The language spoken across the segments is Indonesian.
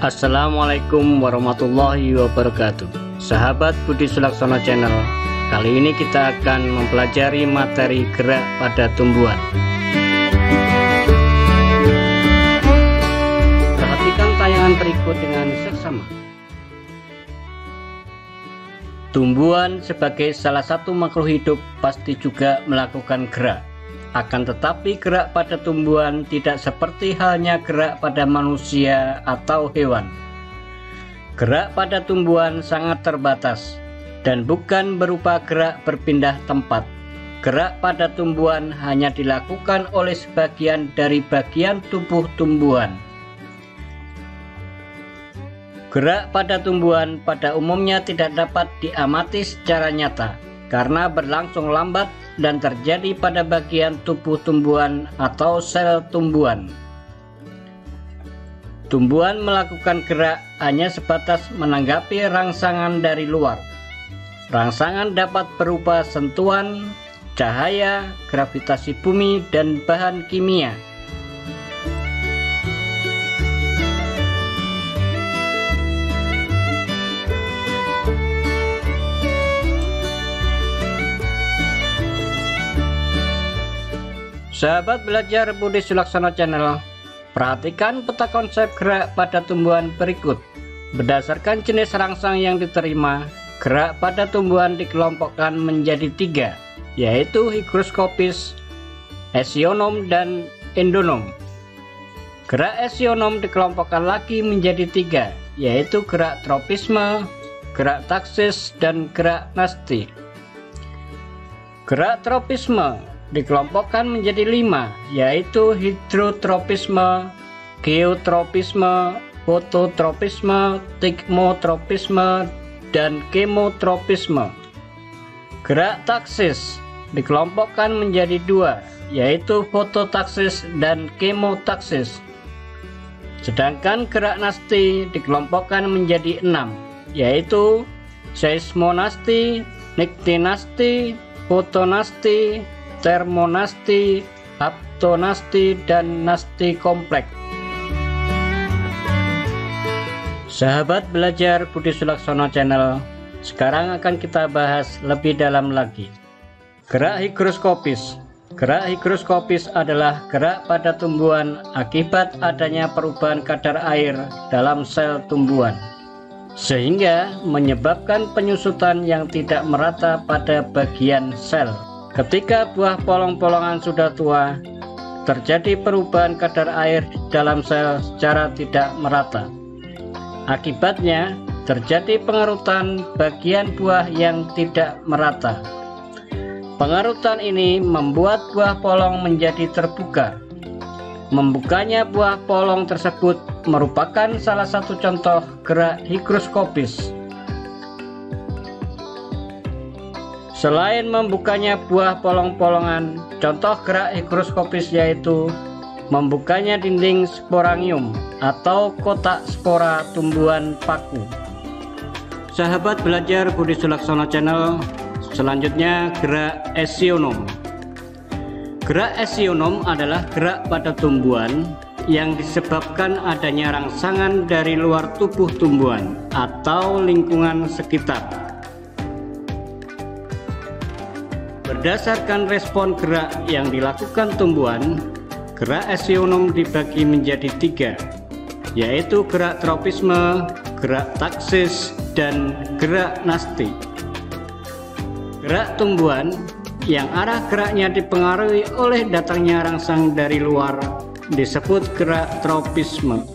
Assalamualaikum warahmatullahi wabarakatuh. Sahabat Budi Sulaksono Channel, kali ini kita akan mempelajari materi gerak pada tumbuhan. Perhatikan tayangan berikut dengan seksama. Tumbuhan sebagai salah satu makhluk hidup pasti juga melakukan gerak. Akan tetapi gerak pada tumbuhan tidak seperti halnya gerak pada manusia atau hewan. Gerak pada tumbuhan sangat terbatas dan bukan berupa gerak berpindah tempat. Gerak pada tumbuhan hanya dilakukan oleh sebagian dari bagian tubuh tumbuhan. Gerak pada tumbuhan pada umumnya tidak dapat diamati secara nyata karena berlangsung lambat dan terjadi pada bagian tubuh tumbuhan atau sel tumbuhan. Tumbuhan melakukan gerak hanya sebatas menanggapi rangsangan dari luar. Rangsangan dapat berupa sentuhan, cahaya, gravitasi bumi, dan bahan kimia. Sahabat belajar Budi Sulaksono Channel, perhatikan peta konsep gerak pada tumbuhan berikut. Berdasarkan jenis rangsang yang diterima, gerak pada tumbuhan dikelompokkan menjadi 3, yaitu higroskopis, esionom, dan endonom. Gerak esionom dikelompokkan lagi menjadi 3, yaitu gerak tropisme, gerak taksis, dan gerak nasti. Gerak tropisme dikelompokkan menjadi 5, yaitu hidrotropisme, geotropisme, fototropisme, tikmotropisme, dan kemotropisme. Gerak taksis dikelompokkan menjadi 2, yaitu fototaksis dan kemotaksis. Sedangkan gerak nasti dikelompokkan menjadi 6, yaitu seismonasti, niktinasti, fotonasti, termonasti, haptonasti, dan nasti kompleks. Sahabat belajar Budi Sulaksono Channel, sekarang akan kita bahas lebih dalam lagi. Gerak higroskopis. Gerak higroskopis adalah gerak pada tumbuhan akibat adanya perubahan kadar air dalam sel tumbuhan, sehingga menyebabkan penyusutan yang tidak merata pada bagian sel. Ketika buah polong-polongan sudah tua, terjadi perubahan kadar air di dalam sel secara tidak merata. Akibatnya, terjadi pengerutan bagian buah yang tidak merata. Pengerutan ini membuat buah polong menjadi terbuka. Membukanya buah polong tersebut merupakan salah satu contoh gerak higroskopis. Selain membukanya buah polong-polongan, contoh gerak higroskopis yaitu membukanya dinding sporangium atau kotak spora tumbuhan paku. Sahabat belajar Budi Sulaksono Channel, selanjutnya gerak esionom. Gerak esionom adalah gerak pada tumbuhan yang disebabkan adanya rangsangan dari luar tubuh tumbuhan atau lingkungan sekitar. Berdasarkan respon gerak yang dilakukan tumbuhan, gerak esionom dibagi menjadi 3, yaitu gerak tropisme, gerak taksis, dan gerak nasti. Gerak tumbuhan yang arah geraknya dipengaruhi oleh datangnya rangsang dari luar disebut gerak tropisme.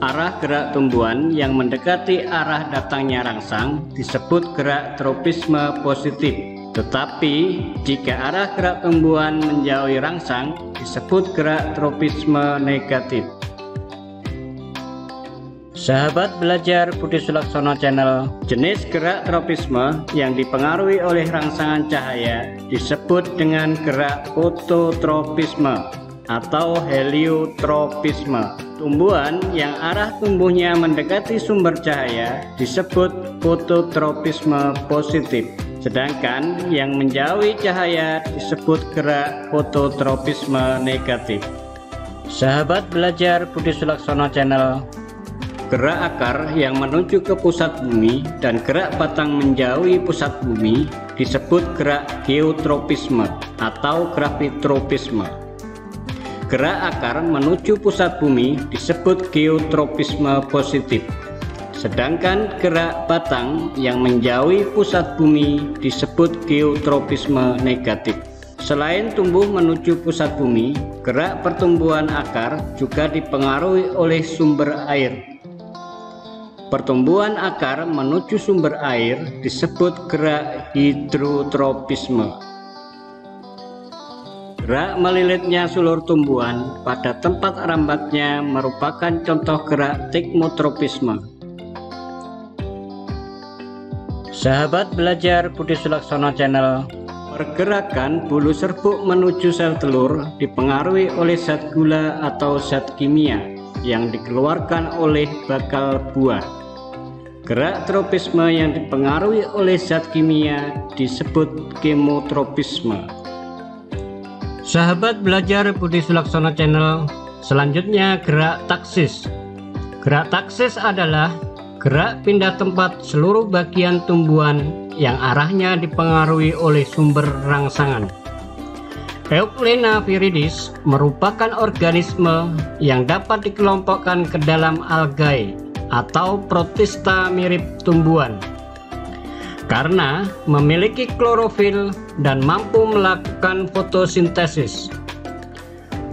Arah gerak tumbuhan yang mendekati arah datangnya rangsang disebut gerak tropisme positif. Tetapi jika arah gerak tumbuhan menjauhi rangsang disebut gerak tropisme negatif. Sahabat belajar Budi Sulaksono Channel, jenis gerak tropisme yang dipengaruhi oleh rangsangan cahaya disebut dengan gerak fototropisme atau heliotropisme. Tumbuhan yang arah tumbuhnya mendekati sumber cahaya disebut fototropisme positif. Sedangkan yang menjauhi cahaya disebut gerak fototropisme negatif. Sahabat belajar Budi Sulaksono Channel, Gerak akar yang menuju ke pusat bumi dan gerak batang menjauhi pusat bumi disebut gerak geotropisme atau gravitropisme. Gerak akar menuju pusat bumi disebut geotropisme positif. Sedangkan gerak batang yang menjauhi pusat bumi disebut geotropisme negatif. Selain tumbuh menuju pusat bumi, gerak pertumbuhan akar juga dipengaruhi oleh sumber air. Pertumbuhan akar menuju sumber air disebut gerak hidrotropisme. Gerak melilitnya sulur tumbuhan pada tempat rambatnya merupakan contoh gerak tekmotropisme. Sahabat belajar Budi Sulaksono Channel, pergerakan bulu serbuk menuju sel telur dipengaruhi oleh zat gula atau zat kimia yang dikeluarkan oleh bakal buah. Gerak tropisme yang dipengaruhi oleh zat kimia disebut kemotropisme. Sahabat belajar Budi Sulaksono Channel, selanjutnya gerak taksis. Gerak taksis adalah gerak pindah tempat seluruh bagian tumbuhan yang arahnya dipengaruhi oleh sumber rangsangan. Euglena viridis merupakan organisme yang dapat dikelompokkan ke dalam algae atau protista mirip tumbuhan karena memiliki klorofil dan mampu melakukan fotosintesis.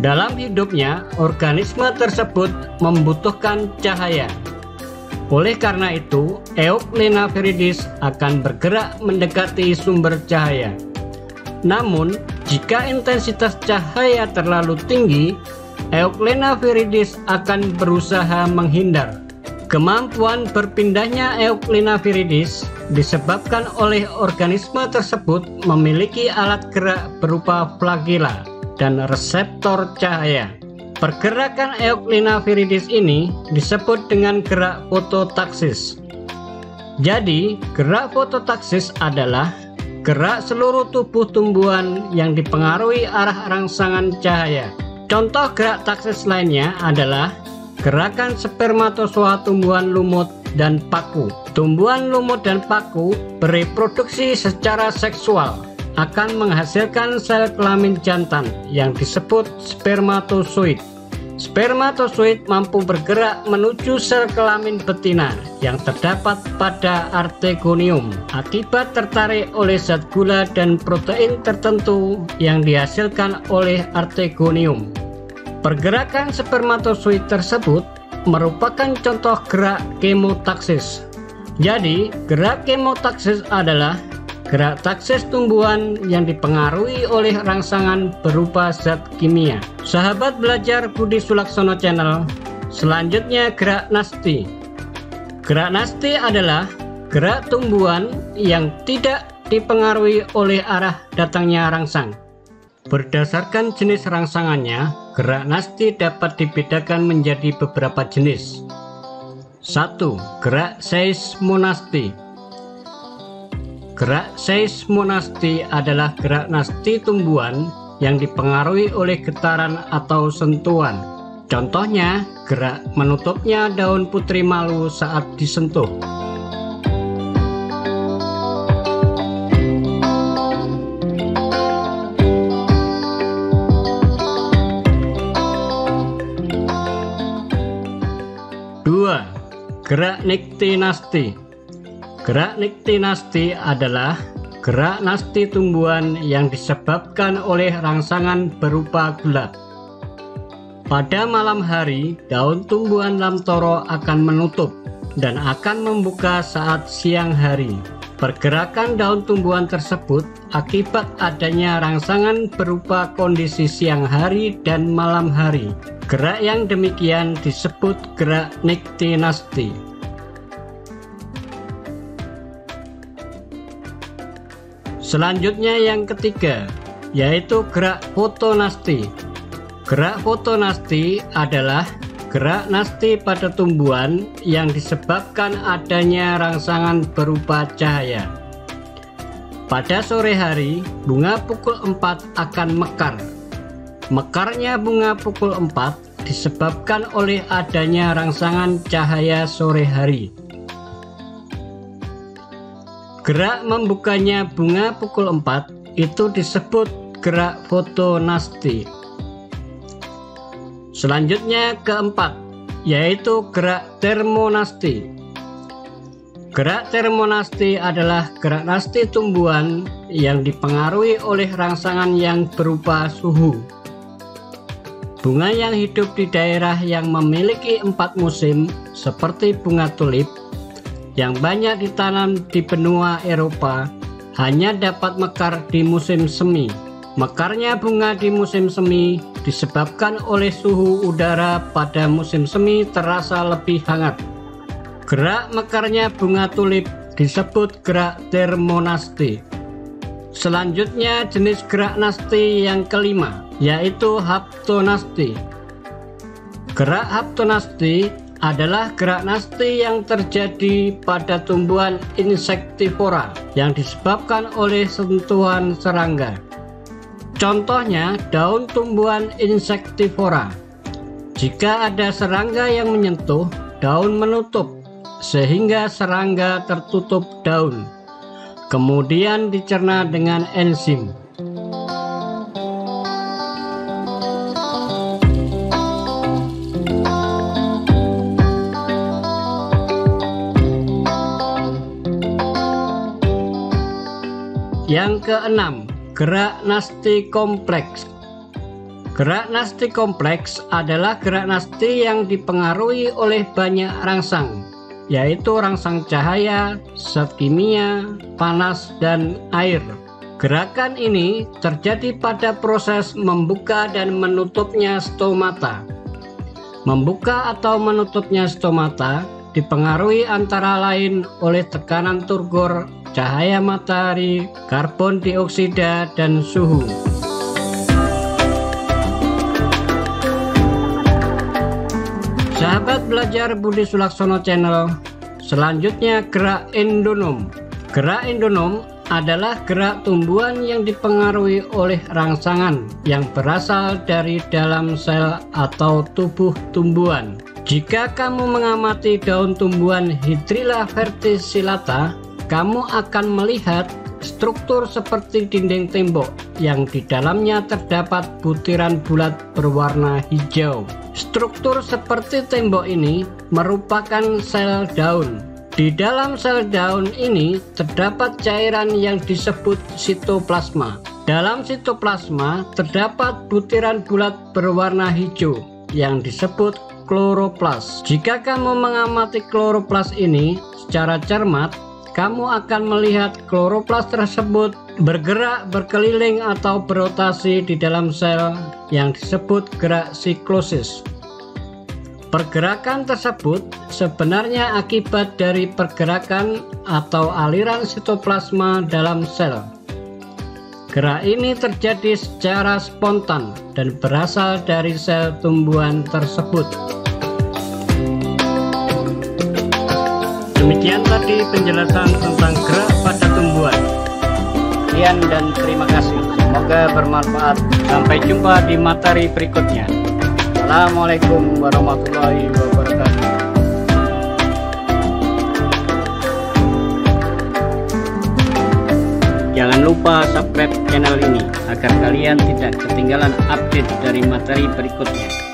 Dalam hidupnya, organisme tersebut membutuhkan cahaya. Oleh karena itu, Euglena viridis akan bergerak mendekati sumber cahaya. Namun, jika intensitas cahaya terlalu tinggi, Euglena viridis akan berusaha menghindar. Kemampuan berpindahnya Euglena viridis disebabkan oleh organisme tersebut memiliki alat gerak berupa flagela dan reseptor cahaya. Pergerakan Euglena viridis ini disebut dengan gerak fototaksis. Jadi, gerak fototaksis adalah gerak seluruh tubuh tumbuhan yang dipengaruhi arah rangsangan cahaya. Contoh gerak taksis lainnya adalah gerakan spermatozoa tumbuhan lumut dan paku. Tumbuhan lumut dan paku bereproduksi secara seksual, akan menghasilkan sel kelamin jantan yang disebut spermatozoid. Spermatozoid mampu bergerak menuju sel kelamin betina yang terdapat pada artegonium akibat tertarik oleh zat gula dan protein tertentu yang dihasilkan oleh artegonium. Pergerakan spermatozoid tersebut merupakan contoh gerak kemotaksis. Jadi, gerak kemotaksis adalah gerak taksis tumbuhan yang dipengaruhi oleh rangsangan berupa zat kimia. Sahabat belajar Budi Sulaksono Channel, selanjutnya gerak nasti. Gerak nasti adalah gerak tumbuhan yang tidak dipengaruhi oleh arah datangnya rangsang. Berdasarkan jenis rangsangannya, gerak nasti dapat dibedakan menjadi beberapa jenis. 1. Gerak seismonasti. Gerak seismonasti adalah gerak nasti tumbuhan yang dipengaruhi oleh getaran atau sentuhan. Contohnya, gerak menutupnya daun putri malu saat disentuh. Gerak niktinasti. Gerak niktinasti adalah gerak nasti tumbuhan yang disebabkan oleh rangsangan berupa gelap. Pada malam hari, daun tumbuhan lamtoro akan menutup dan akan membuka saat siang hari. Pergerakan daun tumbuhan tersebut akibat adanya rangsangan berupa kondisi siang hari dan malam hari. Gerak yang demikian disebut gerak niktinasti. Selanjutnya yang ketiga, yaitu gerak fotonasti. Gerak fotonasti adalah gerak nasti pada tumbuhan yang disebabkan adanya rangsangan berupa cahaya. Pada sore hari, bunga pukul 4 akan mekar. Mekarnya bunga pukul 4 disebabkan oleh adanya rangsangan cahaya sore hari. Gerak membukanya bunga pukul 4 itu disebut gerak fotonasti. Selanjutnya keempat, yaitu gerak termonasti. Gerak termonasti adalah gerak nasti tumbuhan yang dipengaruhi oleh rangsangan yang berupa suhu. Bunga yang hidup di daerah yang memiliki 4 musim seperti bunga tulip yang banyak ditanam di benua Eropa hanya dapat mekar di musim semi. Mekarnya bunga di musim semi disebabkan oleh suhu udara pada musim semi terasa lebih hangat. Gerak mekarnya bunga tulip disebut gerak termonasti. Selanjutnya jenis gerak nasti yang kelima, yaitu haptonasti. Gerak haptonasti adalah gerak nasti yang terjadi pada tumbuhan insektivora yang disebabkan oleh sentuhan serangga. Contohnya daun tumbuhan insektivora. Jika ada serangga yang menyentuh, daun menutup sehingga serangga tertutup daun, kemudian dicerna dengan enzim. Yang keenam, gerak nasti kompleks. Gerak nasti kompleks adalah gerak nasti yang dipengaruhi oleh banyak rangsang, yaitu rangsang cahaya, zat kimia, panas, dan air. Gerakan ini terjadi pada proses membuka dan menutupnya stomata. Membuka atau menutupnya stomata dipengaruhi antara lain oleh tekanan turgor, cahaya matahari, karbon dioksida, dan suhu. Sahabat belajar Budi Sulaksono Channel, selanjutnya gerak endonom. Gerak endonom adalah gerak tumbuhan yang dipengaruhi oleh rangsangan yang berasal dari dalam sel atau tubuh tumbuhan. Jika kamu mengamati daun tumbuhan Hydrilla verticillata, kamu akan melihat struktur seperti dinding tembok yang di dalamnya terdapat butiran bulat berwarna hijau. Struktur seperti tembok ini merupakan sel daun. Di dalam sel daun ini terdapat cairan yang disebut sitoplasma. Dalam sitoplasma terdapat butiran bulat berwarna hijau yang disebut kloroplas. Jika kamu mengamati kloroplas ini secara cermat, kamu akan melihat kloroplas tersebut bergerak berkeliling atau berotasi di dalam sel yang disebut gerak siklosis. Pergerakan tersebut sebenarnya akibat dari pergerakan atau aliran sitoplasma dalam sel. Gerak ini terjadi secara spontan dan berasal dari sel tumbuhan tersebut. Demikian tadi penjelasan tentang gerak pada tumbuhan. Sekian dan terima kasih. Semoga bermanfaat. Sampai jumpa di materi berikutnya. Assalamualaikum warahmatullahi wabarakatuh. Jangan lupa subscribe channel ini agar kalian tidak ketinggalan update dari materi berikutnya.